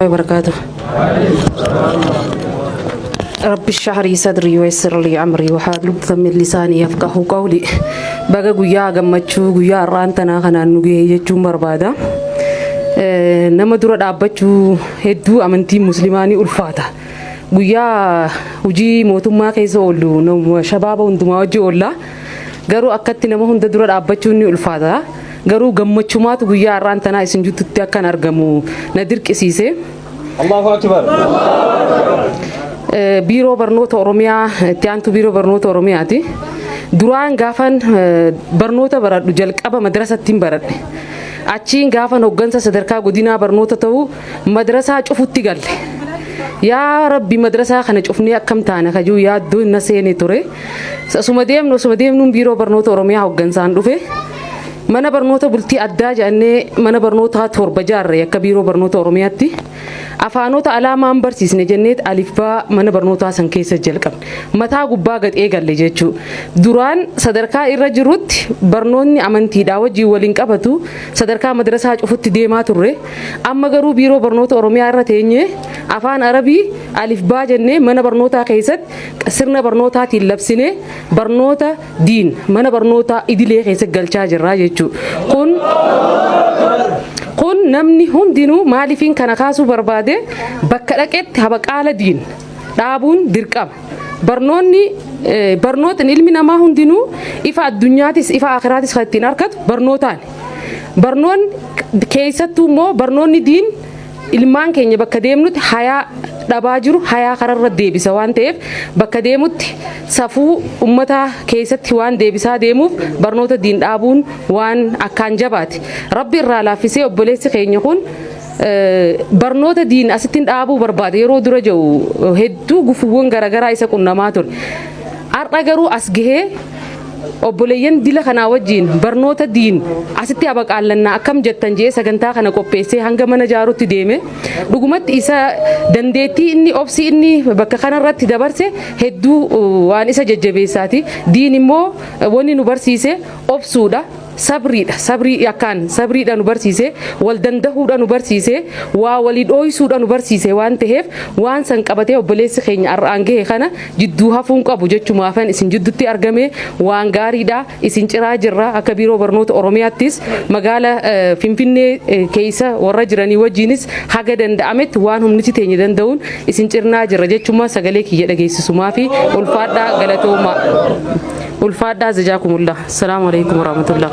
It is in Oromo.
وبركاته. رب اشرح لي صدري ويسر لي امري واحلل عقدة من لساني يفقهوا قولي. baga guyyaa gammachuu guyyaa arraantanaa kanaan nu gahee jechuun barbaada. Nama dura dhaabbachuu hedduu amantii muslimaanii ulfaata. Guyyaa hojii mootummaa keessa oolu nama shabaaba hundumaa wajji oolla. Garuu akkatti nama hunda dura dhaabbachuu ni ulfaata. Garuu gammachumaatu guyyaa arraantanaa isin juttutti akkan argamu na dirqisiise. Allahu akbar. Biiroo barnoota Oromiyaa itti aantu biiroo barnoota Oromiyaati. Duraan gaafan barnoota baradhu jalqaba madrasattiin baradhe. Achiin gaafan hoggansa sadarkaa godinaa barnoota ta'uu madrasaa cufutti galle. Yaa Rabbi madrasaa kana cufnee akkam taana kajuu yaaddoo na seene ture. Suma deemnuun biiroo barnoota Oromiyaa hoggansaan dhufe. Mana barnoota bultii addaa jedhannee mana barnoota torba jaarree akka biiroo barnoota Oromiyaatti. Afaanota alaamaan barsiisne jenneet alifbaa mana barnootaa san keessa jalqabne. Mataa gubbaa gad eegalle jechuu. Duraan sadarkaa irra jirutti barnoonni amantiidhaa wajjin waliin qabatu sadarkaa madrasaa cufutti deemaa turre. Amma garuu biiroo barnoota Oromiyaa irra teenye afaan Arabii alifbaa jennee mana barnootaa keessatti sirna barnootaatiin labsine barnoota diin mana barnootaa idilee keessa galchaa jirra jechuu. Kun namni hundinuu maaliifin kana kaasuu barbaade bakka dhaqetti habaqaala diin dhaabuun dirqama. Barnootni ilmi namaa hundinuu ifa addunyaatis ifa akhiraatis kan ittiin argatu barnootaan. Barnoonni keessattuu immoo barnoonni diin ilmaan keenya bakka deemnutti hayaa dhabaa jiru hayaa kararra deebisa waan ta'eef bakka deemutti safuu ummataa keessatti waan deebisaa deemuuf barnoota diin dhaabuun waan akkaan jabaati. Rabbi irraa laaffisee obboleessi keenya kun barnoota diin asittiin dhaabuu barbaade yeroo dura jiru hedduu gufuuwwan garaagaraa isa qunnamaa ture. Har'a garuu as gahee obboleeyyan dila kanaa wajjin barnoota diin asitti habaqaallannaa akkam jettan jee sagantaa kana qopheessee hanga mana jaarutti deeme dhugumatti isa dandeettii inni obsi inni bakka kanarratti dabarse hedduu waan isa jajjabeessaati. Diin immoo wanni nu barsiise obsuudha. Sabriidha nu barsiise wal dandahuudha nu barsiise waa walii dhooysuudha nu barsiise waan ta'eef waan san qabatee obboleessi keenya arraan gahe kana jidduu hafuun qabu jechumaafan isin jidduutti argame waan gaariidha isin ciraa jirra akka biiroo barnoota Oromiyaattis magaala Finfinnee keessa warra jiranii wajjinis haga danda'ametti waan humniti teenya danda'uun isin cirnaa jirra jechuma sagalee kiyya dhageessisumaa fi ulfaadhaa galatooma. Ulfaadhaa jazakumullah. Assalamu alaikum warahmatullah.